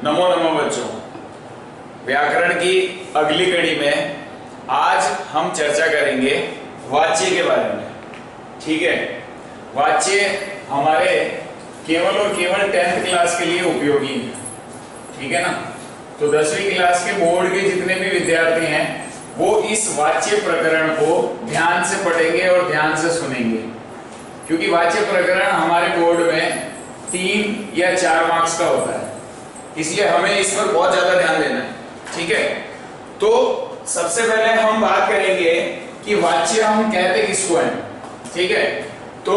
नमो नमो बच्चों। व्याकरण की अगली कड़ी में आज हम चर्चा करेंगे वाच्य के बारे में। ठीक है, वाच्य हमारे केवल और केवल 10th क्लास के लिए उपयोगी है। ठीक है ना। तो 10वीं क्लास के बोर्ड के जितने भी विद्यार्थी हैं वो इस वाच्य प्रकरण को ध्यान से पढ़ेंगे और ध्यान से सुनेंगे, क्योंकि वाच्य प्रकरण हमारे बोर्ड में 3 या 4 मार्क्स का होता है, इसलिए हमें इस पर बहुत ज्यादा ध्यान देना है। ठीक है, तो सबसे पहले हम बात करेंगे कि वाच्य हम कहते किसको हैं। ठीक है, तो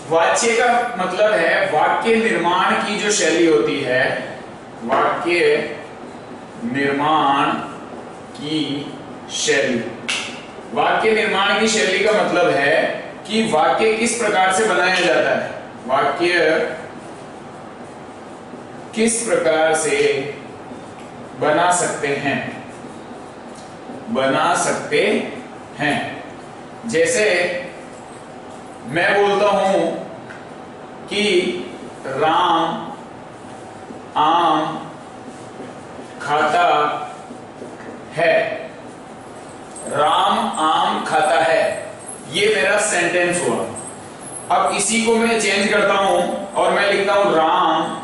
वाच्य का मतलब है वाक्य निर्माण की जो शैली होती है, वाक्य निर्माण की शैली। वाक्य निर्माण की शैली का मतलब है कि वाक्य किस प्रकार से बनाया जाता है, वाक्य किस प्रकार से बना सकते हैं। जैसे मैं बोलता हूं कि राम आम खाता है। राम आम खाता है, ये मेरा सेंटेंस हुआ। अब इसी को मैं चेंज करता हूं और मैं लिखता हूं राम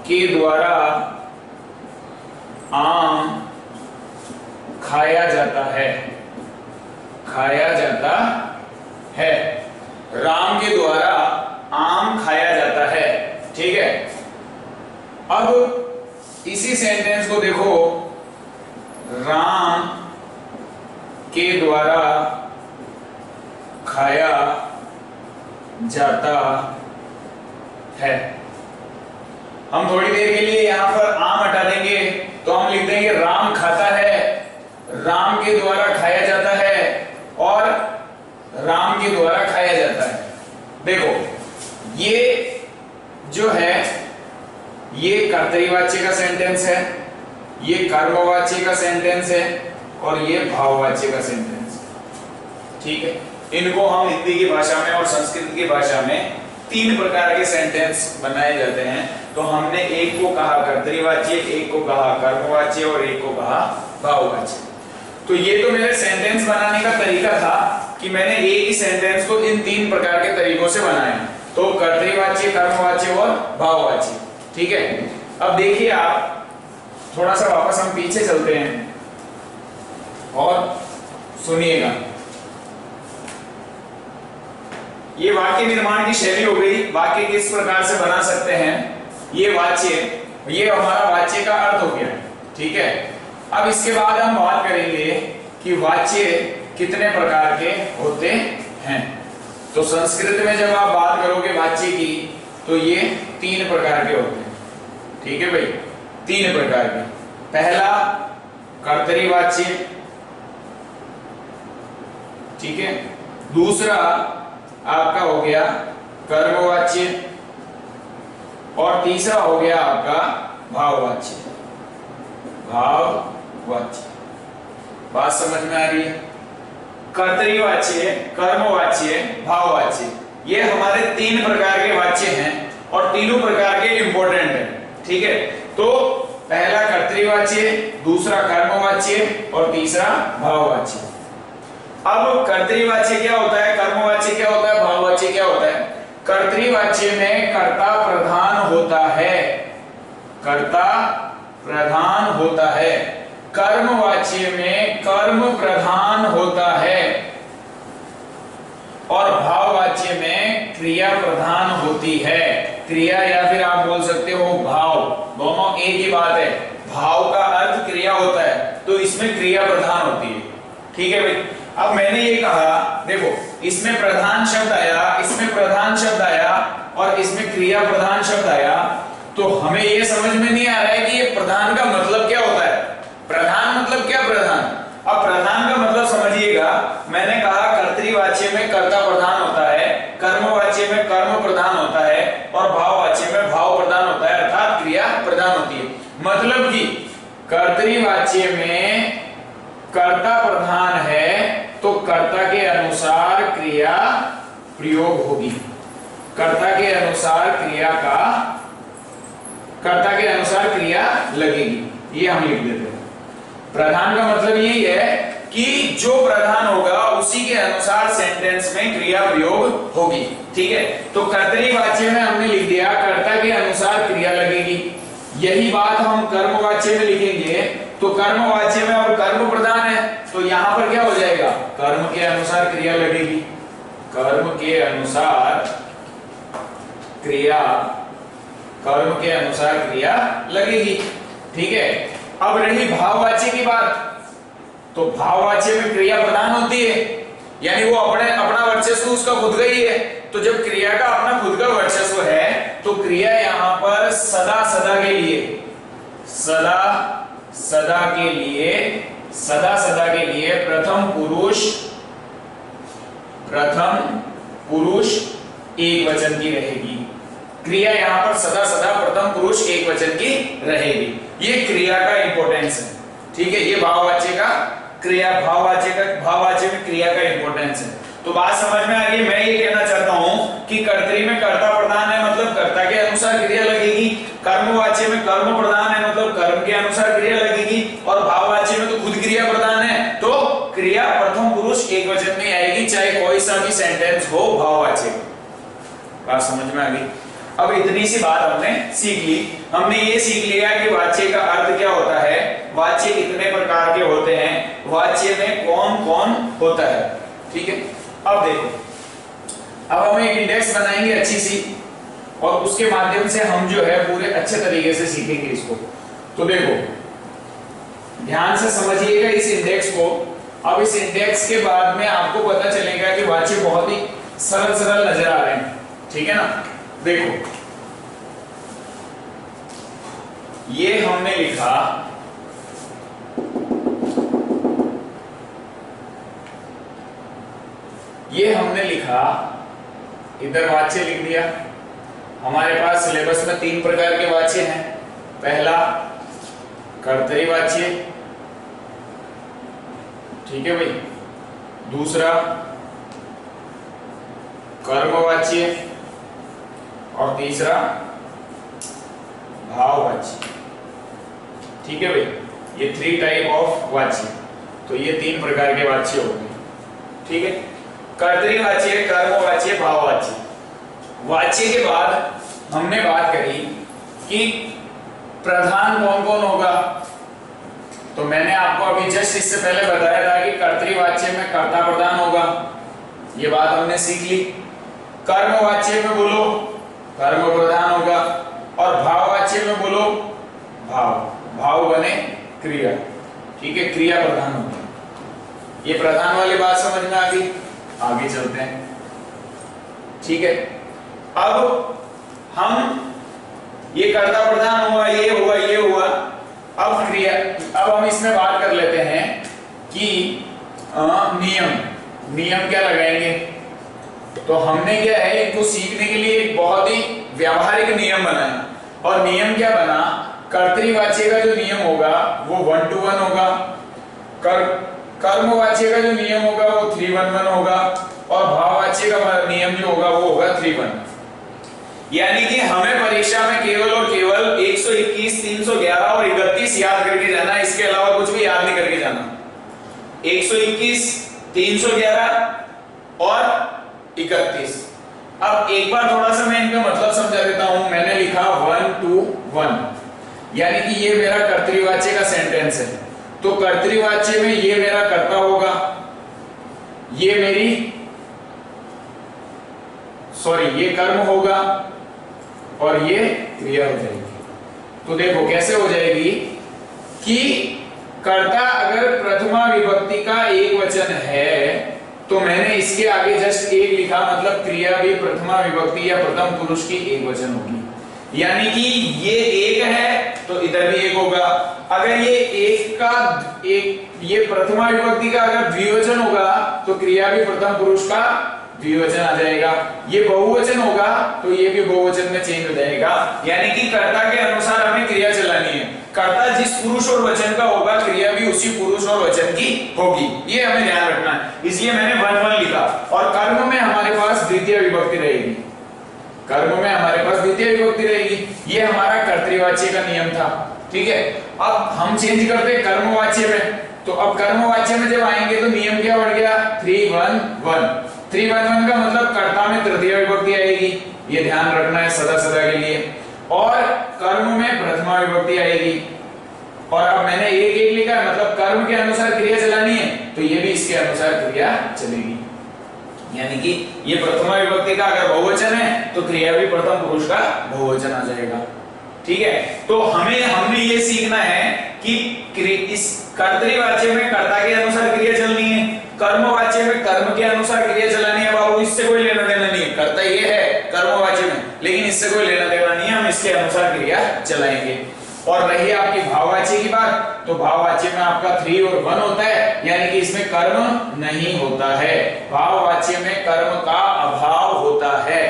के द्वारा आम खाया जाता है। खाया जाता है, राम के द्वारा आम खाया जाता है। ठीक है, अब इसी सेंटेंस को देखो, राम के द्वारा खाया जाता है। हम थोड़ी देर के लिए यहां पर आम हटा देंगे तो हम लिख देंगे राम खाता है, राम के द्वारा खाया जाता है और राम के द्वारा खाया जाता है। देखो, ये जो है ये कर्तरीवाच्य का सेंटेंस है, ये कर्मवाच्य का सेंटेंस है और ये भाववाच्य का सेंटेंस। ठीक है, इनको हम हिंदी की भाषा में और संस्कृत की भाषा में 3 प्रकार के सेंटेंस बनाए जाते हैं। तो हमने एक को कहा कर्तरीवाच्य, एक को कहा कर्मवाच्य और एक को कहा भाववाच्य। तो ये तो मेरे सेंटेंस बनाने का तरीका था कि मैंने एक ही सेंटेंस को इन 3 प्रकार के तरीकों से बनाया, तो कर्तरीवाच्य, कर्मवाच्य और भाववाच्य। ठीक है, अब देखिए आप थोड़ा सा वापस हम पीछे चलते हैं और सुनिएगा। ये वाक्य निर्माण की शैली हो गई, वाक्य किस प्रकार से बना सकते हैं, ये वाच्य, ये हमारा वाच्य का अर्थ हो गया। ठीक है, अब इसके बाद हम बात करेंगे कि वाच्य कितने प्रकार के होते हैं। तो संस्कृत में जब आप बात करोगे वाच्य की तो ये 3 प्रकार के होते हैं। ठीक है भाई, 3 प्रकार के। पहला कर्तरीवाच्य, ठीक है, दूसरा आपका हो गया कर्मवाच्य और तीसरा हो गया आपका भाववाच्य। भाववाच्य, बात समझ में आ रही है? कर्तरीवाच्य, कर्मवाच्य, भाववाच्य, ये हमारे 3 प्रकार के वाच्य हैं और तीनों प्रकार के इंपॉर्टेंट हैं। ठीक है, तो पहला कर्तरीवाच्य, दूसरा कर्मवाच्य और तीसरा भाववाच्य। अब कर्तरीवाच्य क्या होता है, कर्मवाच्य क्या होता है, भाववाच्य क्या होता है? कर्तरीवाच्य में कर्ता प्रधान होता है, कर्ता प्रधान होता है। कर्मवाच्य में कर्म प्रधान होता है और भाववाच्य में क्रिया प्रधान होती है। क्रिया या फिर आप बोल सकते हो भाव, दोनों एक ही बात है। भाव का अर्थ क्रिया होता है, तो इसमें क्रिया प्रधान होती है। ठीक है भाई, अब मैंने ये कहा, देखो इसमें प्रधान शब्द आया, इसमें प्रधान शब्द आया और इसमें क्रिया प्रधान शब्द आया, तो हमें ये समझ में नहीं आ रहा है कि ये प्रधान का मतलब क्या होता है। प्रधान मतलब क्या प्रधान? अब प्रधान का मतलब समझिएगा, मैंने कहा कर्तरीवाच्य में कर्ता प्रधान होता है, कर्मवाच्य में कर्म प्रधान होता है और भाववाच्य में भाव प्रधान होता है, अर्थात क्रिया प्रधान होती है। मतलब कि कर्तरीवाच्य में कर्ता प्रधान है तो कर्ता के अनुसार क्रिया प्रयोग होगी। कर्ता के अनुसार क्रिया का कर्ता के अनुसार क्रिया लगेगी, ये हम लिख देते हैं। प्रधान का मतलब यही है कि जो प्रधान होगा उसी के अनुसार सेंटेंस में क्रिया प्रयोग होगी, ठीक है। तो कर्तरी वाच्य में हमने लिख दिया कर्ता के अनुसार क्रिया लगेगी। यही बात हम कर्मवाच्य में लिखेंगे, तो कर्मवाच्य में अब कर्म प्रधान है, तो यहां पर क्या हो जाएगा, कर्म के अनुसार क्रिया लगेगी, कर्म के अनुसार क्रिया, कर्म के अनुसार क्रिया लगेगी, ठीक है। अब रही भाववाच्य की बात, तो भाववाच्य में क्रिया प्रधान होती है, यानी वो अपना वर्चस्व उसका खुद का ही है। तो जब क्रिया का अपना खुद का वर्चस्व है तो क्रिया यहां पर सदा सदा के लिए, सदा सदा के लिए, सदा सदा के लिए प्रथम पुरुष एक वचन की रहेगी। क्रिया यहां पर सदा सदा प्रथम पुरुष एक वचन की रहेगी। ये क्रिया का इंपॉर्टेंस है, ठीक है। ये भाववाच्य का क्रिया, भाववाच्य में क्रिया का इंपॉर्टेंस है। तो बात समझ में आ गई। मैं ये कहना चाहता हूं कि कर्तरी में कर्ता प्रधान है, मतलब कर्ता के अनुसार क्रिया लगेगी। कर्मवाच्य में कर्म प्रधान है, मतलब कर्म के अनुसार क्रिया लगेगी। और भाववाच्य में तो खुद क्रिया प्रधान है, तो क्रिया प्रथम पुरुष एक वचन में आएगी, चाहे कोई सा भी सेंटेंस हो भाववाच्य। बात समझ में आ गई। अब इतनी सी बात हमने सीख ली। हमने ये सीख लिया कि वाच्य का अर्थ क्या होता है, वाच्य कितने प्रकार के होते हैं, वाच्य में कौन कौन होता है, ठीक है। अब देखो, अब हम एक इंडेक्स बनाएंगे अच्छी सी, और उसके माध्यम से हम जो है पूरे अच्छे तरीके से सीखेंगे इसको। तो देखो, ध्यान से समझिएगा इस इंडेक्स को। अब इस इंडेक्स के बाद में आपको पता चलेगा कि वाच्य बहुत ही सरल सरल नजर आ रहे हैं, ठीक है ना। देखो, ये हमने लिखा इधर वाच्य लिख दिया। हमारे पास सिलेबस में 3 प्रकार के वाच्य हैं। पहला कर्तरी वाच्य, ठीक है भाई। दूसरा कर्मवाच्य, और तीसरा भाववाच्य, ठीक है भाई। ये 3 टाइप ऑफ वाच्य। तो ये 3 प्रकार के वाच्य होते हैं, ठीक है। कर्तरी वाच्य, कर्मवाच्य, भाववाच्य। वाच्य के बाद हमने बात करी कि प्रधान कौन कौन होगा। तो मैंने आपको अभी जस्ट इससे पहले बताया था कि कर्तरी वाच्य में कर्ता प्रधान होगा, ये बात हमने सीख ली। कर्मवाच्य में बोलो कर्म प्रधान होगा, और भाववाच्य में बोलो भाव बने क्रिया, ठीक है, क्रिया प्रधान होगा। ये प्रधान वाली बात समझ में आ गई। आगे चलते हैं, ठीक है। अब हम ये कर्ता प्रधान हुआ, ये हुआ, ये हुआ। अब क्रिया, अब हम इसमें बात कर लेते हैं कि नियम क्या लगाएंगे। तो हमने क्या है, इनको सीखने के लिए एक बहुत ही व्यावहारिक नियम बनाया। और नियम क्या बना, कर्तरीवाच्य का जो नियम होगा वो 1 to 1 होगा, कर्मवाच्य का जो नियम होगा वो 3-1-1 होगा, और भाववाच्य का नियम जो होगा वो होगा 3-1। यानी कि हमें परीक्षा में केवल और केवल 121, 311 और 31 याद करके जाना, इसके अलावा कुछ भी याद नहीं करके जाना। 121, 311 और 31। अब एक बार थोड़ा सा मैं इनका मतलब समझा देता हूं। मैंने लिखा 1 to 1, यानी कि ये मेरा कर्तरीवाच्य का सेंटेंस है। तो कर्तरीवाच्य में ये मेरा कर्ता होगा, ये ये कर्म होगा, और ये क्रिया हो जाएगी। तो देखो कैसे हो जाएगी कि कर्ता अगर प्रथमा विभक्ति का एक वचन है तो मैंने इसके आगे जस्ट एक लिखा, मतलब क्रिया भी प्रथमा विभक्ति या प्रथम पुरुष की एक वचन होगी। यानी कि ये एक है तो इधर भी एक होगा। अगर ये प्रथमा विभक्ति का अगर द्विवचन होगा तो क्रिया भी प्रथम पुरुष का द्विवचन आ जाएगा। ये बहुवचन होगा तो ये भी बहुवचन में चेंज हो जाएगा। यानी कि कर्ता के अनुसार हमें क्रिया चलानी है। कर्ता जिस पुरुष और वचन का होगा, क्रिया भी उसी पुरुष और वचन की होगी। ये हमें ध्यान रखना है। इसलिए मैंने 1-1 लिखा। और कर्म में हमारे पास द्वितीय विभक्ति रहेगी। कर्म में हमारे पास द्वितीय विभक्ति रहेगी। ये हमारा कर्तृवाच्य का नियम था, ठीक है। अब हम चेंज करते हैं कर्मवाच्य में, तो अब कर्मवाच्य में जब आएंगे तो नियम क्या बढ़ गया, 3-1-1। 3-1-1 का मतलब कर्ता में तृतीय विभक्ति आएगी, ये ध्यान रखना है सदा सदा के लिए, और कर्म में प्रथमा विभक्ति आएगी। और अब मैंने एक एक लिखा है, मतलब कर्म के अनुसार क्रिया चलानी है, तो ये भी इसके अनुसार क्रिया चलेगी। यानी कि ये प्रथमा विभक्ति का अगर बहुवचन है तो क्रिया भी प्रथम पुरुष का बहुवचन आ जाएगा, ठीक है। तो हमने ये सीखना है कि इस कर्तृवाच्य में कर्ता के अनुसार क्रिया चलनी है, कर्मवाच्य में कर्म के अनुसार क्रिया चलानी है। बाबू इससे कोई लेना देना नहीं है, कर्ता ये है कर्मवाच्य में, लेकिन इससे कोई लेना देना नहीं है, हम इसके अनुसार क्रिया चलाएंगे। और रही आपकी भाववाच्य की बात, तो भाववाच्य में आपका 3 और 1 होता है, यानी कि इसमें कर्म नहीं होता है। भाववाच्य में कर्म का अभाव होता है,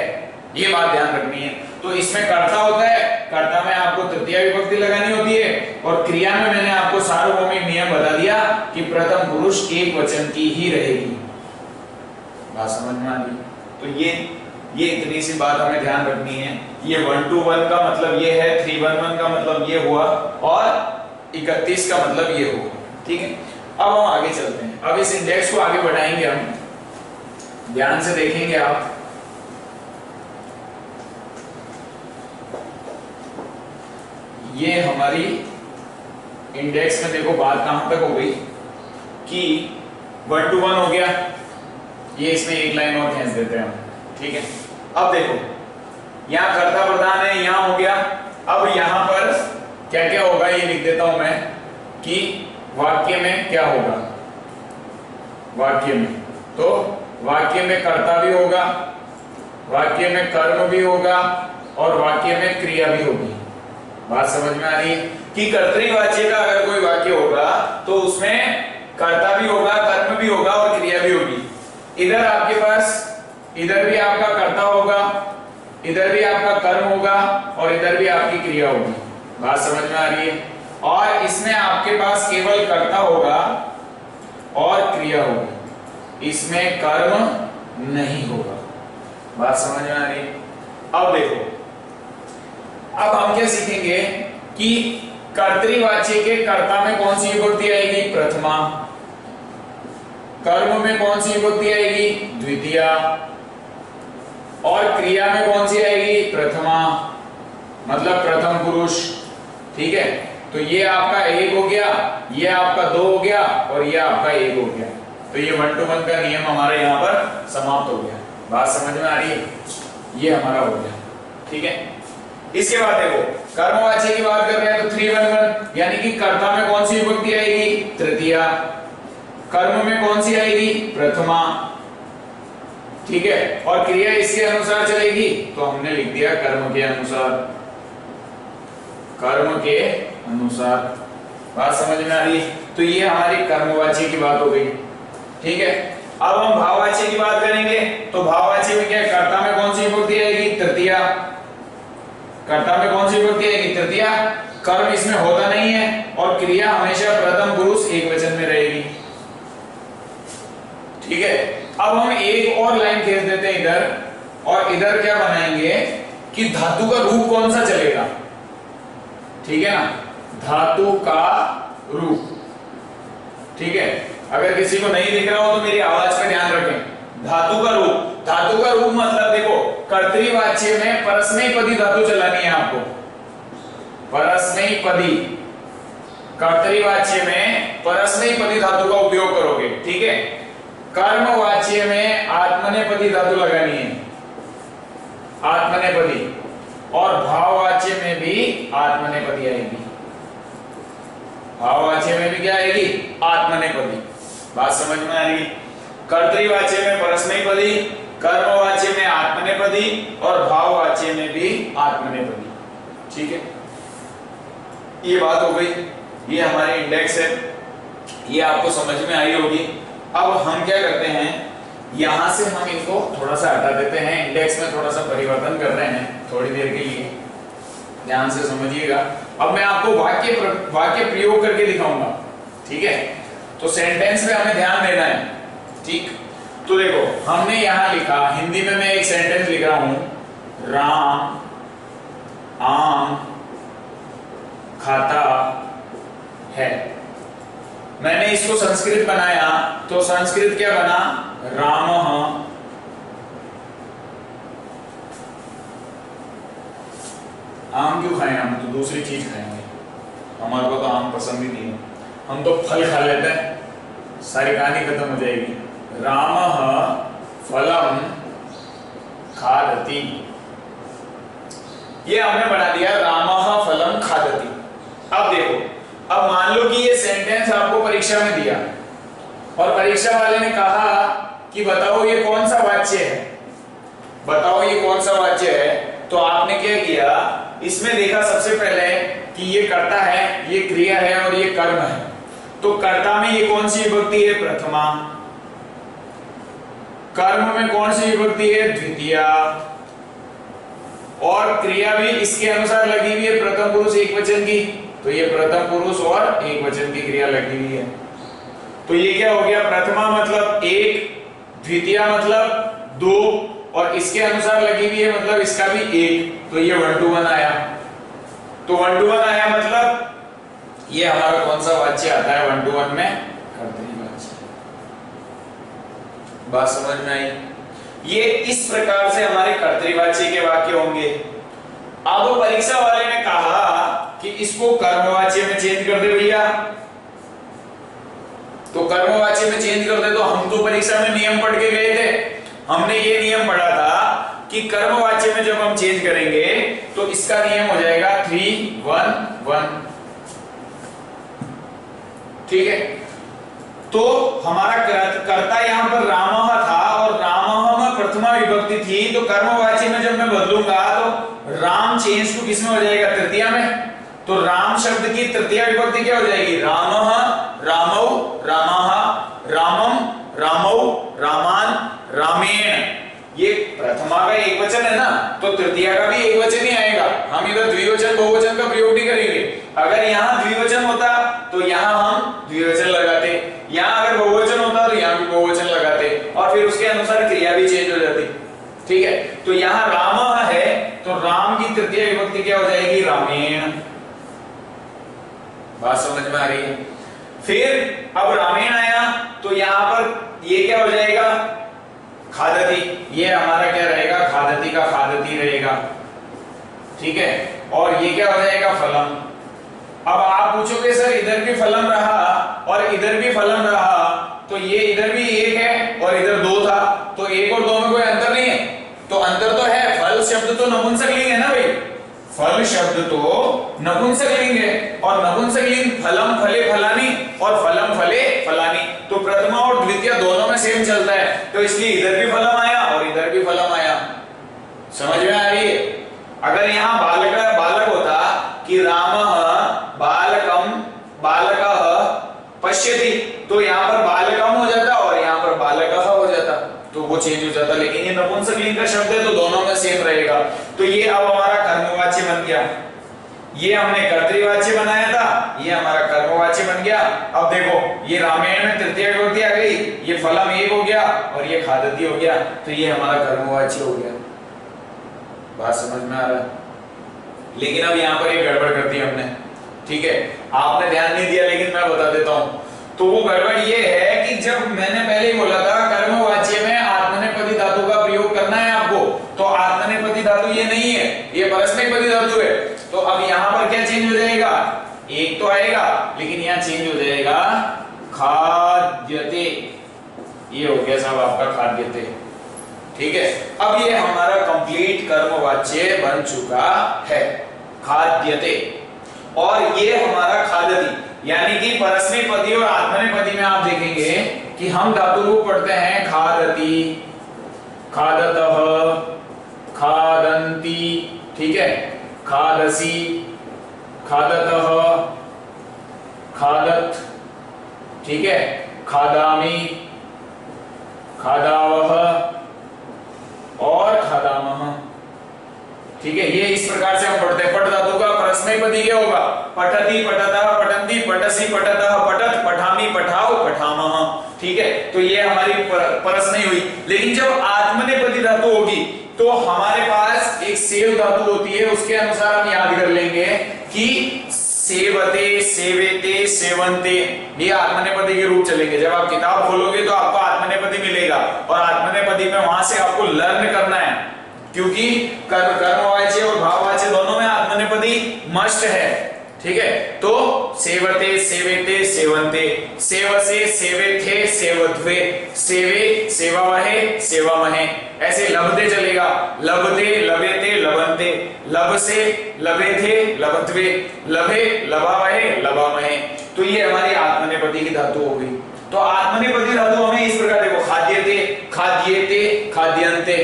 ये बात ध्यान रखनी है। तो इसमें कर्ता होता है, कर्ता में आपको तृतीय विभक्ति लगानी होती है, और क्रिया में मैंने आपको सार्वभौमिक नियम बता दिया कि प्रथम पुरुष एक वचन की ही रहेगी। बात समझ में आ गई? तो ये इतनी सी बात हमें ध्यान रखनी है। ये 1-1 का मतलब ये है, 3-1-1 का मतलब ये हुआ, और 31 का मतलब ये हुआ, ठीक है। अब हम आगे चलते हैं, अब इस इंडेक्स को आगे बढ़ाएंगे हम, ध्यान से देखेंगे आप। ये हमारी इंडेक्स में देखो बात कहां तक हो गई कि 1-1 हो गया, ये इसमें एक लाइन और खींच देते हैं हम, ठीक है। अब देखो यहां कर्ता प्रधान है, यहां हो गया। अब यहां पर क्या क्या होगा ये लिख देता हूं मैं कि वाक्य में क्या होगा। वाक्य में तो वाक्य में कर्ता भी होगा, वाक्य में कर्म भी होगा, और वाक्य में क्रिया भी होगी। बात समझ में आ रही है कि कर्तृवाच्य का अगर कोई वाक्य होगा तो उसमें कर्ता भी होगा, कर्म भी होगा और क्रिया भी होगी। इधर आपके पास इधर भी आपका कर्ता होगा, इधर भी आपका कर्म होगा, और इधर भी आपकी क्रिया होगी। बात समझ में आ रही है? और इसमें आपके पास केवल कर्ता होगा और क्रिया होगी, इसमें कर्म नहीं होगा। बात समझ में आ रही है? अब देखो, अब हम क्या सीखेंगे कि कर्तृवाच्य के कर्ता में कौन सी विभक्ति आएगी, प्रथमा। कर्म में कौन सी विभक्ति आएगी, द्वितीया। और क्रिया में कौन सी आएगी, प्रथमा, मतलब प्रथम पुरुष, ठीक है। तो ये आपका 1 हो गया, ये आपका 2 हो गया, और ये आपका 1 हो गया। तो ये 1-1 का नियम हमारा यहाँ पर समाप्त हो गया। बात समझ में आ रही है? ये हमारा हो गया, ठीक है। इसके बाद देखो कर्मवाच्य की बात कर रहे हैं तो 3-1-1, यानी कि कर्ता में कौन सी विभक्ति आएगी, तृतीया। कर्म में कौन सी आएगी, प्रथमा, ठीक है। और क्रिया इसके अनुसार चलेगी, तो हमने लिख दिया कर्म के अनुसार, कर्म के अनुसार। बात समझ में आ रही है? तो ये हमारी कर्मवाच्य की बात हो गई, ठीक है। अब हम भाववाच्य की बात करेंगे, तो भाववाच्य में क्या है, कर्ता में कौन सी विभक्ति आएगी, तृतीया। कर्ता में कौन सी विभक्ति आएगी, तृतीया। कर्म इसमें होता नहीं है, और क्रिया हमेशा प्रथम पुरुष एक वचन में रहेगी, ठीक है। अब हम एक और लाइन खींच देते हैं इधर, और इधर क्या बनाएंगे कि धातु का रूप कौन सा चलेगा, ठीक है ना, धातु का रूप, ठीक है। अगर किसी को नहीं दिख रहा हो तो मेरी आवाज पे ध्यान रखें। धातु का रूप, धातु का रूप मतलब देखो कर्तृवाच्य में परस्मैपदी धातु चलानी है आपको, परस्मैपदी। कर्तृवाच्य में परस्मैपदी धातु का उपयोग करोगे, ठीक है। कर्मवाच्य में आत्मनेपदी धातु लगानी है, आत्मनेपदी, और भाववाच्य में भी आत्मनेपदी आएगी। भाववाच्य में भी क्या आएगी, आत्मनेपदी। बात समझ में आ रही? कर्तृवाच्य में परस्मैपदी, कर्मवाच्य में आत्मनेपदी, और भाववाच्य में भी आत्मनेपदी, ठीक है। ये बात हो गई, ये हमारी इंडेक्स है, ये आपको समझ में आई होगी। अब हम क्या करते हैं, यहां से हम इनको थोड़ा सा हटा देते हैं, इंडेक्स में थोड़ा सा परिवर्तन कर रहे हैं थोड़ी देर के लिए, ध्यान से समझिएगा। अब मैं आपको वाक्य प्रयोग करके दिखाऊंगा, ठीक है। तो सेंटेंस पे हमें ध्यान देना है, ठीक। तो देखो हमने यहां लिखा, हिंदी में मैं एक सेंटेंस लिख रहा हूं राम आम खाता है। मैंने इसको संस्कृत बनाया तो संस्कृत क्या बना, रामः। आम क्यों खाएं, हम तो दूसरी चीज खाएंगे, हमारे को तो आम पसंद ही नहीं है, हम तो फल खा लेते हैं, सारी कहानी खत्म हो जाएगी। रामः फलम खादति, ये हमने बना दिया रामः फलम खादति। अब देखो, अब मान लो कि ये सेंटेंस आपको परीक्षा में दिया और परीक्षा वाले ने कहा कि बताओ ये कौन सा वाच्य है, बताओ ये कौन सा वाच्य है। तो आपने क्या किया, इसमें देखा सबसे पहले कि ये कर्ता है, ये क्रिया है और ये कर्म है। तो कर्ता में ये कौन सी विभक्ति है, प्रथमा। कर्म में कौन सी विभक्ति है, द्वितीया। और क्रिया भी इसके अनुसार लगी हुई है, प्रथम पुरुष एक वचन की, तो ये प्रथम पुरुष और एक वचन की क्रिया लगी हुई है। तो ये क्या हो गया, प्रथमा मतलब एक, द्वितीया मतलब दो, और इसके अनुसार लगी हुई है मतलब इसका भी एक, तो ये 1 to 1 आया। तो 1 to 1 आया मतलब ये हमारा कौन सा वाच्य आता है 1 to 1 में, कर्तृवाच्य। बात समझ में आई। ये इस प्रकार से हमारे कर्तृवाच्य के वाक्य होंगे। अब परीक्षा वाले ने कहा कि इसको कर्मवाच्य में चेंज कर दे भैया, तो कर्मवाच्य में चेंज कर दे। तो हम तो परीक्षा में नियम पढ़ के गए थे, हमने ये नियम पढ़ा था कि कर्मवाच्य में जब हम चेंज करेंगे तो इसका नियम हो जाएगा 3-1-1, ठीक है। तो हमारा कर्ता यहां पर रामः था और रामः में प्रथमा विभक्ति थी, तो कर्मवाच्य में जब मैं बदलूंगा तो राम चेंज टू किसमें हो जाएगा, तृतीया में। तो राम शब्द की तृतीया विभक्ति क्या हो जाएगी, रामः, रामौ, रामः, रामम, रामौ, रामान, रामेण। ये प्रथमा का एक वचन है ना, तो तृतीया का भी एक वचन ही आएगा, हम इधर द्विवचन बहुवचन का प्रयोग नहीं करेंगे। अगर यहाँ द्विवचन होता तो यहाँ हम द्विवचन लगाते, यहाँ अगर बहुवचन होता तो यहाँ भी बहुवचन लगाते, और फिर उसके अनुसार क्रिया भी चेंज हो जाती, ठीक है। तो यहाँ राम है तो राम की तृतीय विभक्ति क्या हो जाएगी, रामेण। बात समझ में आ रही है। फिर अब रामेण आया तो यहाँ पर ये क्या हो जाएगा, खादती। ये हमारा क्या रहेगा, खादती का खादती रहेगा, ठीक है। और ये क्या हो जाएगा, फलम। अब आप पूछोगे सर इधर भी फलम रहा और इधर भी फलम रहा, तो ये इधर भी एक है और इधर दो था, तो एक और दो में कोई अंतर नहीं है। तो अंतर तो है, फल शब्द तो नपुंसकलिंग है ना भाई, फल शब्द तो नपुंसकलिंग है, और नपुंसकलिंग फलम फले फलानी और फलम फले फलानी, तो प्रथमा और द्वितीय दोनों में सेम चलता है, तो इसलिए इधर भी फलम आया और इधर भी फलम आया। समझ में आ रही है। अगर यहाँ बालक बालक होता कि रामः बालकम बालकः पश्यति, तो यहाँ पर बालकम हो जाता और यहाँ पर बालकः हो जाता, तो वो चेंज हो जाता। लेकिन ये नपुंसकलिंग का शब्द है तो दोनों में सेम रहेगा। तो ये अब हमारा कर्मवाच्य बन गया, ये हमने कर्तृवाच्य बनाया था, ये हमारा कर्मवाच्य बन गया। अब देखो ये रामायण में तृतीय विभक्ति आ गई, ये फलम एक हो गया और ये खादती हो गया, तो ये हमारा कर्मवाच्य हो गया। बात समझ में आ रहा है। लेकिन अब यहाँ पर ये गड़बड़ कर दी हमने, ठीक है, आपने ध्यान नहीं दिया लेकिन मैं बता देता हूँ। तो वो गड़बड़ ये है कि जब मैंने पहले ही बोला था कर्मवाच्य में आत्मनेपदी धातु का प्रयोग करना है आपको, तो आत्मनेपदी धातु ये नहीं है, ये परस्मैपदी धातु है। तो अब यहाँ पर क्या चेंज हो जाएगा, एक तो आएगा लेकिन यहाँ चेंज हो जाएगा खाद्यते, ये हो गया साहब आपका खाद्यते, ठीक है। अब ये हमारा कंप्लीट कर्मवाच्य बन चुका है, खाद्यते। और ये हमारा खादती, यानी कि परस्मैपदी और आत्मनेपदी में आप देखेंगे कि हम धातु रूप पढ़ते हैं खादती, खादतः, खादन्ति, ठीक है, खादसी, खादतः, खादत, ठीक है, खादामि, खादावः और खादामः, ठीक है। ये इस प्रकार से हम पढ़ते हैं। पट धातु का परस्मैपदी क्या होगा? पठति पठतः पठन्ति पठसि पठतः पठत पठामि पठाओ पठामः। ठीक है, तो ये हमारी परस्मै हुई। लेकिन जब आत्मनेपदी धातु होगी तो हमारे पास एक सेव धातु होती है, उसके अनुसार हम याद कर लेंगे कि सेवते सेवेते सेवन्ते, ये आत्मनेपदी के रूप चलेंगे। जब आप किताब खोलोगे तो आपको आत्मनेपदी मिलेगा और आत्मनेपदी में वहां से आपको लर्न करना है, क्योंकि कर्मवाच्य और भाववाच्य दोनों में आत्मनेपदी मस्ट है। ठीक है, तो सेवते सेवेते सेवन्ते, सेवसे सेवेथे सेवध्वे, सेवे सेवावहे सेवामहे, ऐसे लभते चलेगा। लभते लभेते लभन्ते, लभसे लभेथे लभध्वे, लभे लभावहे लभामहे। तो ये हमारी आत्मनेपदी की धातु हो गई। तो आत्मनेपदी धातु हमें इस प्रकार देखो, खाद्यते खाद्येते खाद्यन्ते।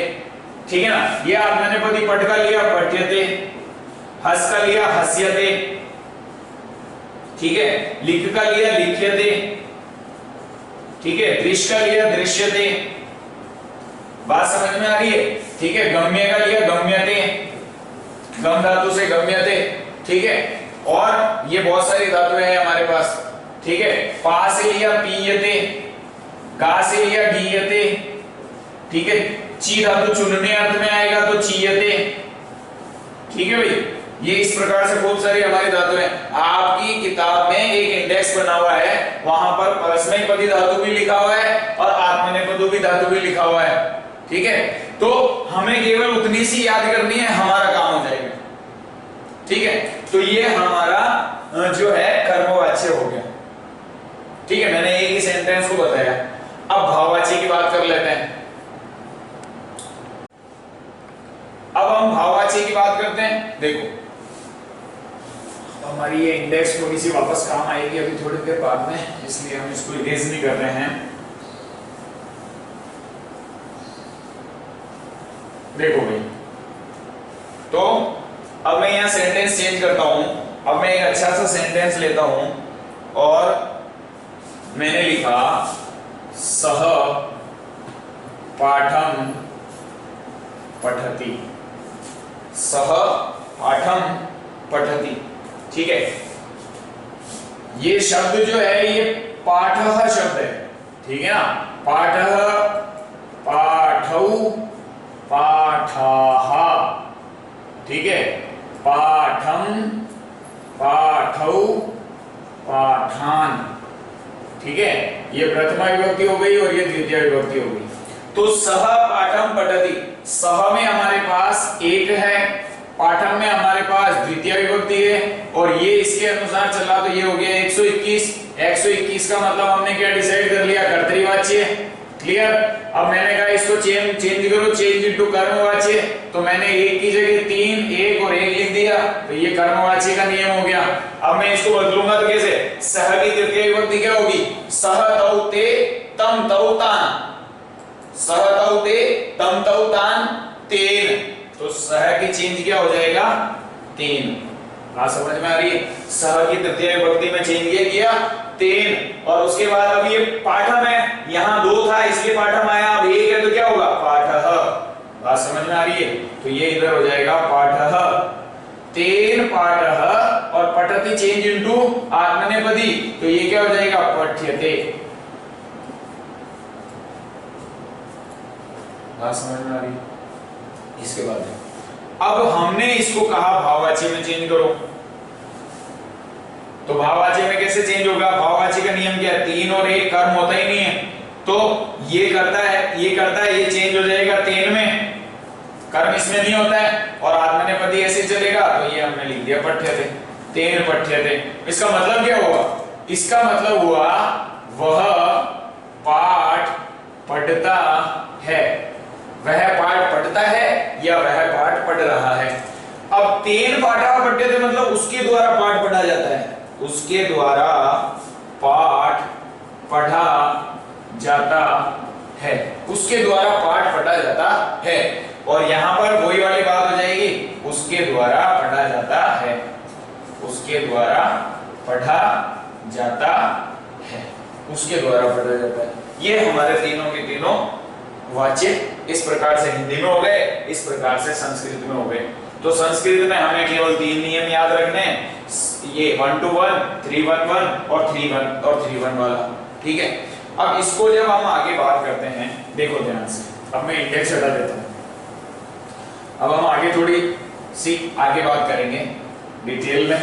ठीक है ना, ये आत्मनेपदी पठ का लिया पठ्यते, हस का लिया हस्यते, ठीक है, लिख का लिया लिख्यते, ठीक है, दृश्य का लिया दृश्यते। बात समझ में आ रही है? ठीक है, गम्य का लिया गम्यते, गम धातु से गम्यते। ठीक है, और ये बहुत सारी धातुएं हैं हमारे पास। ठीक है, पा से लिया पीयते, गा से लिया गीयते। ठीक है, ची धातु चुनने अर्थ में आएगा तो चीयते। ठीक है भाई, ये इस प्रकार से बहुत सारी हमारी धातु है। आपकी किताब में एक इंडेक्स बना हुआ है, वहां पर परस्मैपदी धातु भी लिखा हुआ है और आत्मनेपदी धातु भी लिखा हुआ है। ठीक है, तो हमें केवल उतनी सी याद करनी है, हमारा काम हो जाएगा। ठीक है, तो ये हमारा जो है कर्मवाच्य हो गया। ठीक है, मैंने एक ही सेंटेंस को बताया। अब भाववाच्य की बात कर लेते हैं। अब हम भाववाच्य की बात करते हैं। देखो, हमारी ये इंडेक्स थोड़ी सी वापस काम आएगी अभी थोड़ी देर बाद में, इसलिए हम इसको इरेज नहीं कर रहे हैं। देखो भाई, तो अब मैं यहां सेंटेंस चेंज करता हूं। अब मैं एक अच्छा सा सेंटेंस लेता हूं और मैंने लिखा सह पाठम पठति, सह पाठम पठति। ठीक है, ये शब्द जो है ये पाठः शब्द है। ठीक है ना, पाठः पाठौ पाठाः। ठीक है, पाठम पाठौ पाठान। ठीक है, ये प्रथमा विभक्ति हो गई और ये द्वितीय विभक्ति हो गई। तो सह पाठम पठति, सह में हमारे पास एक है, पाठम में हमारे पास द्वितीय विभक्ति है, और ये इसके अनुसार चला तो ये हो गया 121। 121 का मतलब हमने क्या डिसाइड कर लिया? कर्तृवाच्य। क्लियर? अब मैंने कहा इसको चेंज करो, चेंज इनटू कर्मवाच्य, तो मैंने एक की जगह 3 1 और 1 लिख दिया, तो ये कर्मवाच्य का नियम हो गया। अब मैं इसको बदलूंगा तो कैसे? सह की तृतीय विभक्ति क्या होगी? सह तौ ते तम तौ तान, सह तौ ते तम तौ तान तेन। तो सह की चेंज क्या हो जाएगा? तेन। बात समझ में आ रही है? सह की तृतीय विभक्ति में चेंज किया तेन, और उसके बाद अब ये पाठम है, यहां 2 था इसलिए पाठम आया, अब 1 है तो क्या होगा? पाठः। बात समझ में आ रही है? तो ये इधर हो जाएगा पाठः, तेन पाठः, और पठति चेंज इनटू आत्मनेपदी, तो ये क्या हो जाएगा? पठ्यते। बात समझ में आ रही है? इसके बाद अब हमने इसको कहा भाववाच्य में चेंज करो, तो भाववाच्य में कैसे चेंज होगा? भाववाच्य का नियम क्या है? 3 और 1 कर्म होता ही नहीं है, तो ये करता है, ये करता है, ये चेंज हो जाएगा तेन में, कर्म इसमें नहीं होता है, और आत्मनेपदी ऐसे चलेगा, तो ये हमने लिख दिया पठ्यते, तेन पठ्यते। इसका मतलब क्या हुआ? इसका मतलब हुआ वह पाठ पढ़ता है, वह पाठ पढ़ता है या वह पाठ पढ़ रहा है। अब तेन पाठा पठ्यते मतलब उसके द्वारा पाठ पढ़ा जाता है, उसके द्वारा पाठ पढ़ा जाता है, उसके द्वारा पाठ पढ़ा जाता है, और यहां पर वही वाली बात हो जाएगी, उसके द्वारा पढ़ा जाता है, उसके द्वारा पढ़ा जाता है, उसके द्वारा पढ़ा जाता है। ये हमारे तीनों के तीनों वाच्य इस प्रकार से हिंदी में हो गए, इस प्रकार से संस्कृत में हो गए। तो संस्कृत में हमें केवल 3 नियम याद रखने हैं, ये 1 to 1, 3 1 1 और 3 1 और 3 1 वाला। ठीक है, अब इसको जब हम आगे बात करते हैं, देखो ध्यान से, अब मैं इंडेक्स हटा देता हूं। अब हम आगे थोड़ी सी आगे बात करेंगे डिटेल में,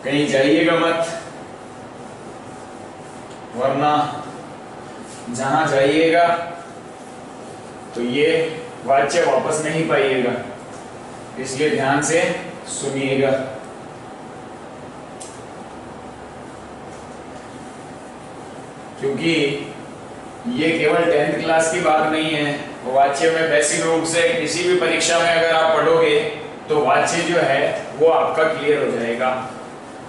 कहीं जाइएगा मत, वरना जहां जाइएगा तो ये वाच्य वापस नहीं पाइएगा, इसलिए ध्यान से सुनिएगा। क्योंकि ये केवल 10th क्लास की बात नहीं है, वाच्य में बेसिक रूप से किसी भी परीक्षा में अगर आप पढ़ोगे तो वाच्य जो है वो आपका क्लियर हो जाएगा।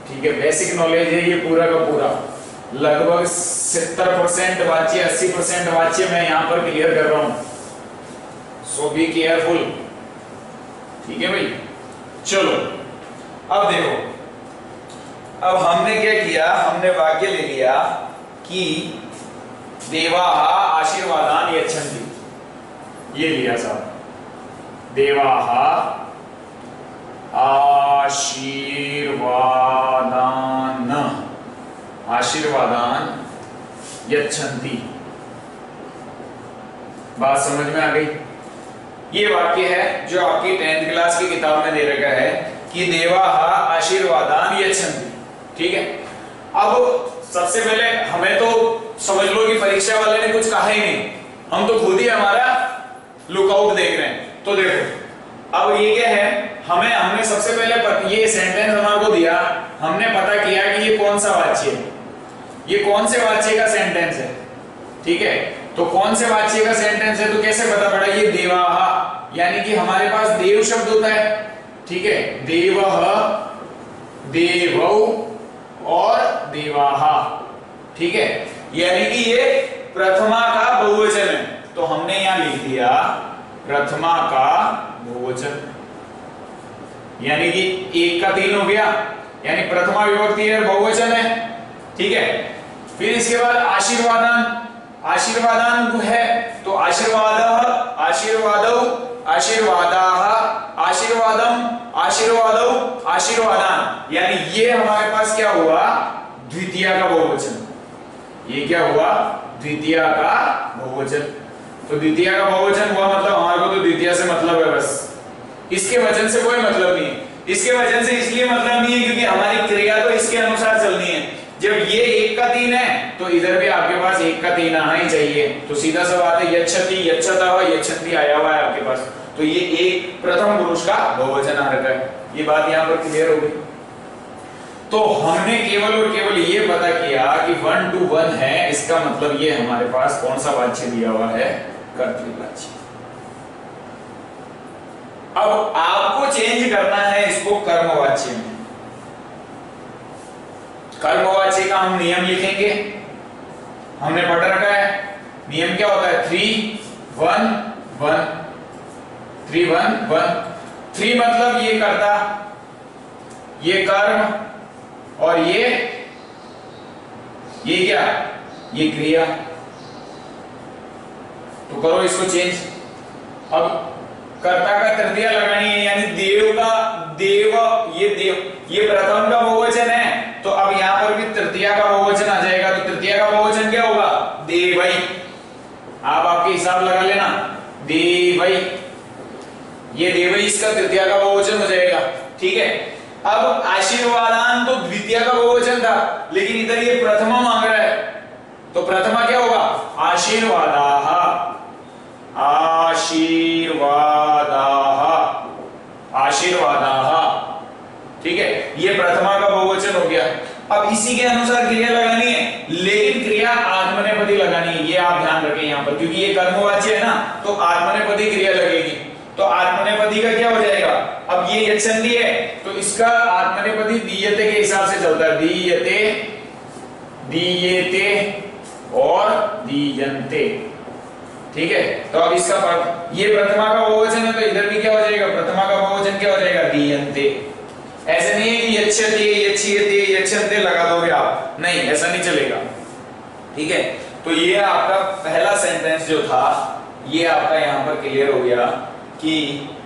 ठीक है, बेसिक नॉलेज है ये पूरा का पूरा, लगभग 70% वाच्य 80% वाच्य मैं यहां पर क्लियर कर रहा हूं, सो बी केयरफुल। ठीक है भाई, चलो अब देखो, अब हमने क्या किया, हमने वाक्य ले लिया कि देवाः आशीर्वादान यच्छन्ति, ये लिया साहब, देवाः आशीर्वादान यच्छन्ति। बात समझ में आ गई? ये वाक्य है जो आपकी 10th क्लास की किताब में दे रखा है कि देवाः आशीर्वादान यच्छन्ति। ठीक है, अब सबसे पहले हमें तो समझ लो कि परीक्षा वाले ने कुछ कहा ही नहीं, हम तो खुद ही हमारा लुकआउट देख रहे हैं। तो देखो अब ये क्या है, हमने सबसे पहले ये सेंटेंस हमारे दिया, हमने पता किया कि ये कौन सा वाच्य है, ये कौन से वाच्य का सेंटेंस है। ठीक है, तो कौन से वाच्य का सेंटेंस है तो कैसे पता पड़ा, ये देवाः, यानी कि हमारे पास देव शब्द होता है। ठीक है, देवः, देवौ और देवाः। ठीक है, यानी कि ये प्रथमा का बहुवचन है, तो हमने यहां लिख दिया प्रथमा का बहुवचन, यानी कि 1 का 3 हो गया, यानी प्रथमा विभक्ति है, बहुवचन है। ठीक है, फिर इसके बाद आशीर्वादान, आशीर्वादान है तो आशीर्वादः, आशीर्वादौ, आशीर्वादाः, आशीर्वादम, आशीर्वादौ, आशीर्वादान, यानी ये हमारे पास क्या हुआ, द्वितीया का बहुवचन। ये क्या हुआ, द्वितीया का बहुवचन। तो द्वितीया का बहुवचन हुआ, मतलब हमारे को तो द्वितीया से मतलब है बस, इसके वचन से कोई मतलब नहीं है। इसके वचन से इसलिए मतलब नहीं है क्योंकि हमारी क्रिया तो इसके अनुसार चलनी है। जब ये 1 का 3 है तो इधर भी आपके पास 1 का 3 आना ही चाहिए, तो सीधा सा बात है यच्छति, यच्छतः, यच्छन्ति आया हुआ है आपके पास, तो ये एक प्रथम पुरुष का बहुवचन आ रखा है। ये बात यहाँ पर क्लियर हो गई। तो हमने केवल और केवल ये पता किया कि 1 to 1 है, इसका मतलब ये हमारे पास कौन सा वाच्य दिया हुआ है, कर्तृवाच्य। अब आपको चेंज करना है इसको कर्मवाच्य में। कर्मवाच्य का हम नियम लिखेंगे, हमने पढ़ रखा है, नियम क्या होता है, 3 1 1, 3 1 1। 3 मतलब ये कर्ता, ये कर्म, और ये क्या, ये क्रिया। तो करो इसको चेंज। अब कर्ता का तृतीया लगानी है, यानी देव का, देव, ये देव, ये प्रथम का बहुवचन है, तो अब यहां पर भी तृतीया का बहुवचन आ जाएगा। तो तृतीया का बहुवचन क्या होगा, देवै। आप आपके हिसाब लगा लेना, देवै, ये देवै इसका तृतीया का बहुवचन हो जाएगा। ठीक है, अब आशीर्वादान तो द्वितीय का बहुवचन था, लेकिन इधर ये प्रथमा मांग रहा है, तो प्रथमा क्या होगा, आशीर्वादाः, आशीर्वादाः, आशीर्वादाः। ठीक है, ये प्रथमा का बहुवचन हो गया। अब इसी के अनुसार क्रिया लगानी है, लेकिन क्रिया आत्मनेपदी लगानी है, ये आप ध्यान रखें यहां पर, क्योंकि ये कर्मवाच्य है ना, तो आत्मनेपदी क्रिया लगेगी। तो आत्मनेपदी का क्या हो जाएगा, अब ये यच्छन्ति है तो इसका आत्मनेपदी दीयते के हिसाब से चलता है, दीयते, दीयते और दीयन्ते। ठीक है, तो अब इसका ये प्रथमा का बहुवचन है तो इधर भी क्या हो जाएगा, प्रथमा का बहुवचन क्या हो जाएगा, दीयन्ते। ऐसे नहीं है कि यच्छति, यच्छियते, यच्छन्ते लगा दोगे आप, नहीं, ऐसा नहीं चलेगा। ठीक है, तो ये आपका पहला सेंटेंस जो था ये आपका यहाँ पर क्लियर हो गया कि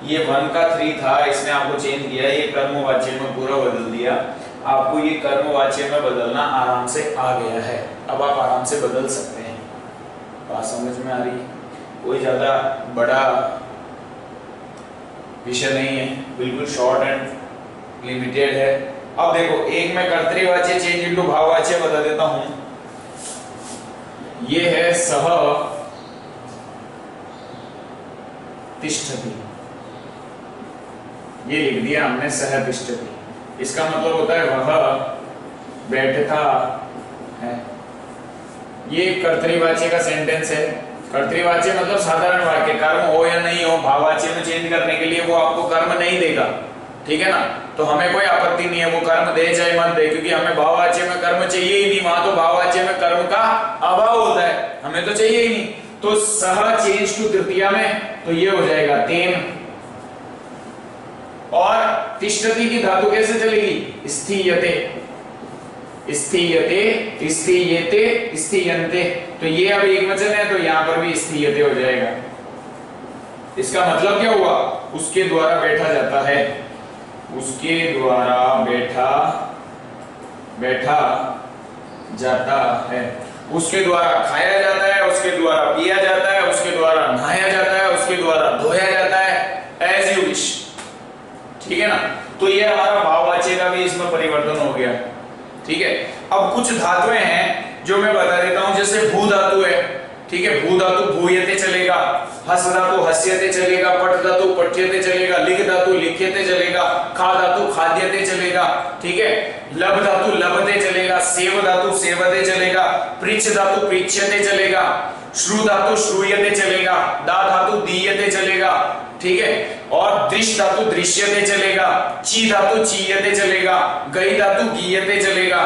ये 1 का 3 था, इसने आपको चेंज किया, ये कर्मवाच्य में पूरा बदल दिया। आपको ये कर्मवाच्य में बदलना आराम से आ गया है, अब आप आराम से बदल सकते हैं। बात समझ में आ रही है? कोई ज्यादा बड़ा विषय नहीं है, बिल्कुल शॉर्ट एंड लिमिटेड है। अब देखो, एक मैं कर्तृवाच्य चेंज इनटू भाववाच्य बता देता हूं। ये है सह तिष्ठति, ये लिख दिया हमने सह तिष्ठति। इसका मतलब होता है वह बैठता है। ये कर्तृवाच्य का सेंटेंस है। कर्तृवाच्य मतलब साधारण वाक्य, कर्म हो या नहीं हो, भाववाच्य में चेंज करने के लिए वो आपको कर्म नहीं देगा, ठीक है ना। तो हमें कोई आपत्ति नहीं है वो कर्म दे चाहे मत दे, क्योंकि हमें भाववाच्य में कर्म चाहिए ही नहीं, वहां तो भाववाच्य में कर्म का अभाव होता है, हमें तो चाहिए ही नहीं। तो सह चेंज टू तृतीया में तो ये हो जाएगा तेन। और तिष्ठति की धातु कैसे चलेगी? स्थीयते, स्थीयते, स्थीयते, स्थीयन्ते। तो ये अब एक वचन है तो यहां पर भी स्थीयते हो जाएगा। इसका मतलब क्या हुआ? उसके द्वारा बैठा जाता है, उसके द्वारा बैठा जाता है, उसके द्वारा खाया जाता है, उसके द्वारा पिया जाता है, उसके द्वारा नहाया जाता है, उसके द्वारा धोया जाता है, एज यू विश, ठीक है ना। तो ये हमारा भाववाच्य का भी इसमें परिवर्तन हो गया, ठीक है। अब कुछ धातुएं हैं जो मैं बता देता हूं, जैसे भू धातु है, ठीक है, भू धातु भूयते चलेगा, हस धातु हस्यते चलेगा, पठ धातु पठ्यते चलेगा, लिख धातु लिख्यते चलेगा, खा धातु खाद्यते चलेगा, ठीक है, लब धातु लभते चलेगा, सेव धातु सेवते चलेगा, पृच्छ धातु पृच्छ्यते चलेगा, श्रु धातु श्रूयते चलेगा, दा धातु दीयते चलेगा, ठीक है, और दृश्य धातु दृश्यते चलेगा, ची धातु चीयते चलेगा, गई धातु गीयते चलेगा।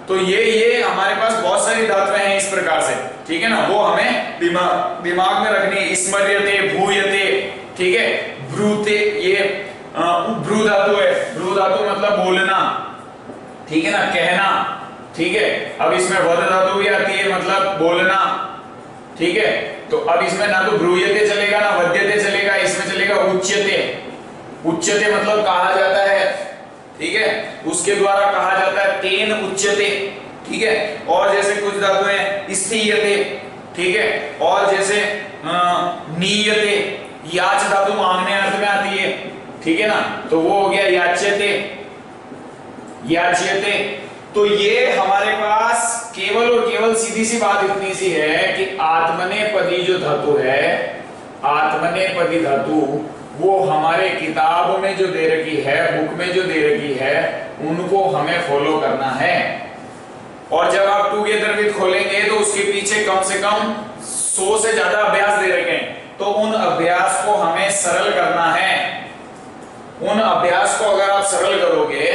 तो ये हमारे पास बहुत सारी धातुएं हैं इस प्रकार से, ठीक है ना, वो हमें दिमाग में रखनी। स्मर्यते, भूयते, ठीक है, ब्रूते, ये भ्रू धातु है, भ्रू धातु मतलब बोलना, ठीक है ना, कहना, ठीक है। अब इसमें वद धातु भी आती है, मतलब बोलना, ठीक है। तो अब इसमें ना तो ब्रूयते चलेगा ना वद्यते चलेगा, इसमें चलेगा उच्यते। उच्यते मतलब कहा जाता है, ठीक है, उसके द्वारा कहा जाता है, तेन उच्यते, ठीक है। और जैसे कुछ धातुएं स्थीयते, ठीक है, और जैसे नीयते, याच धातु मांगने अर्थ में आती है, ठीक है ना, तो वो हो गया याच्यते, याच्यते। तो ये हमारे पास केवल और केवल सीधी सी बात इतनी सी है कि आत्मनेपदी जो धातु है, आत्मनेपदी धातु वो हमारे किताब में जो दे रखी है, बुक में जो दे रखी है, उनको हमें फॉलो करना है। और जब आप टुगेदर विद खोलेंगे तो उसके पीछे कम से कम 100 से ज्यादा अभ्यास दे रखे हैं, तो उन अभ्यास को हमें सरल करना है। उन अभ्यास को अगर आप सरल करोगे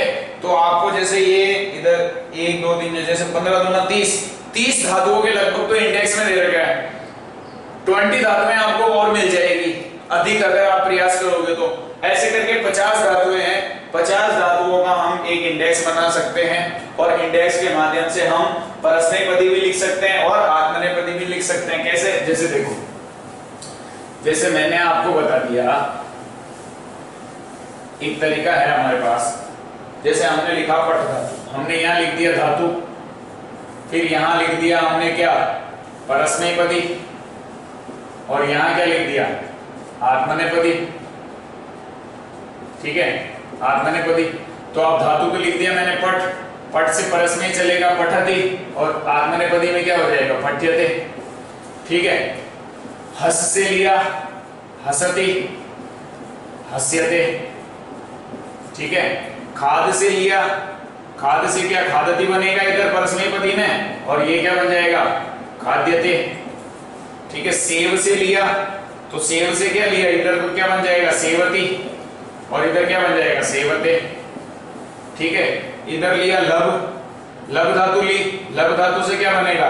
तो आपको जैसे ये इधर 1 2 3 जैसे 15 दूना 30 धातुओं के लगभग तो इंडेक्स में दे रखा है। 20 धातुएं आपको और मिल जाएगी अधिक अगर आप प्रयास करोगे तो। ऐसे करके 50 धातुएं हैं, 50 धातुओं का हम एक इंडेक्स बना सकते हैं, और इंडेक्स के माध्यम से हम परस्मैपदी भी लिख सकते हैं और आत्मनेपदी भी लिख सकते हैं। कैसे? जैसे देखो, जैसे मैंने आपको बता दिया, एक तरीका है हमारे पास, जैसे हमने लिखा पठ धातु, हमने यहां लिख दिया धातु, फिर यहां लिख दिया हमने क्या, परस्मैपदी, और यहां क्या लिख दिया, आत्मनेपदी, ठीक है, आत्मनेपदी। तो अब धातु को लिख दिया मैंने पठ, पठ से परस्मै चलेगा पठति, और आत्मनेपदी में क्या हो जाएगा, पठ्यते, ठीक है। हस से लिया हसति, हस्यते, ठीक है। खाद से लिया, खाद से क्या, खादति बनेगा इधर परस्मैपदी में, और ये क्या बन जाएगा, खाद्यते, ठीक है। सेव से लिया तो सेव से क्या लिया, इधर को क्या बन जाएगा, सेवती, और इधर क्या बन जाएगा, सेवते, ठीक है। इधर लिया लब, लब धातु ली, लब धातु से क्या बनेगा,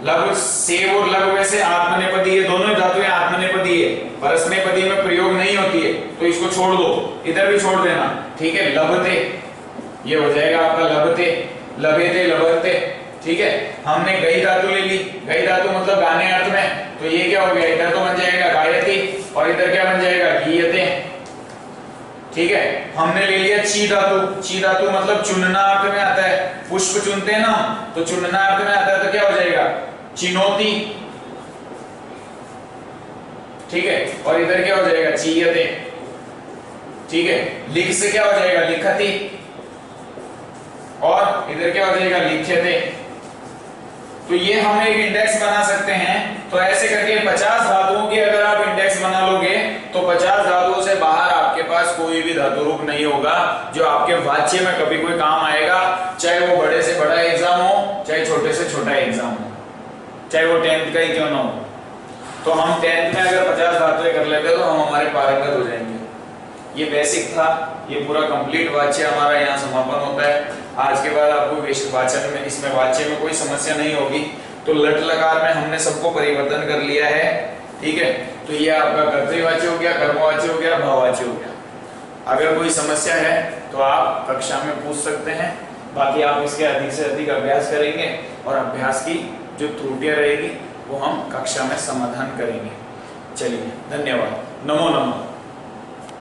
लब। सेव और लब वैसे आत्मनेपदी है, दोनों धातुएं आत्मनेपदी है, परस्मैपदी में प्रयोग नहीं होती है, तो इसको छोड़ दो, इधर भी छोड़ देना, ठीक है। लभते, ये हो जाएगा आपका लभते, लभेते, लभते, ठीक है, हमने गई धातु ले ली, गई धातु मतलब गाने अर्थ में, तो ये क्या हो गया, इधर तो बन जाएगा गायति और इधर क्या बन जाएगा गीयते। ठीक है, हमने ले लिया ची धातु, ची धातु मतलब चुनना अर्थ में आता है, पुष्प चुनते हैं ना, तो चुनना अर्थ में आता है तो क्या हो जाएगा चिनोती। ठीक है, और इधर क्या हो जाएगा चीयते। ठीक है, लिख से क्या हो जाएगा लिखती, और इधर क्या हो जाएगा लिख्यते। तो ये हम एक इंडेक्स बना सकते हैं। तो ऐसे करके 50 धातुओं की अगर आप इंडेक्स बना लोगे तो 50 धातुओं से बाहर आपके पास कोई भी धातु रूप नहीं होगा जो आपके वाच्य में कभी कोई काम आएगा, चाहे वो बड़े से बड़ा एग्जाम हो, चाहे छोटे से छोटा एग्जाम हो, चाहे वो 10th का ही क्यों ना हो। तो हम 10th में अगर 50 धातुएं कर लेते तो हम हमारे पारंगत हो जाएंगे। ये बेसिक था, ये पूरा कंप्लीट वाच्य हमारा यहाँ समापन होता है। आज के बाद आपको वाचन में, इसमें वाच्य में कोई समस्या नहीं होगी। तो लट लकार में हमने सबको परिवर्तन कर लिया है। ठीक है, तो ये आपका कर्तव्यवाच्य हो गया, कर्मवाच्य हो गया, भाववाच्य हो गया। अगर कोई समस्या है तो आप कक्षा में पूछ सकते हैं, बाकी आप इसके अधिक से अधिक अभ्यास करेंगे और अभ्यास की जो त्रुटियां रहेगी वो हम कक्षा में समाधान करेंगे। चलिए, धन्यवाद। नमो नमः।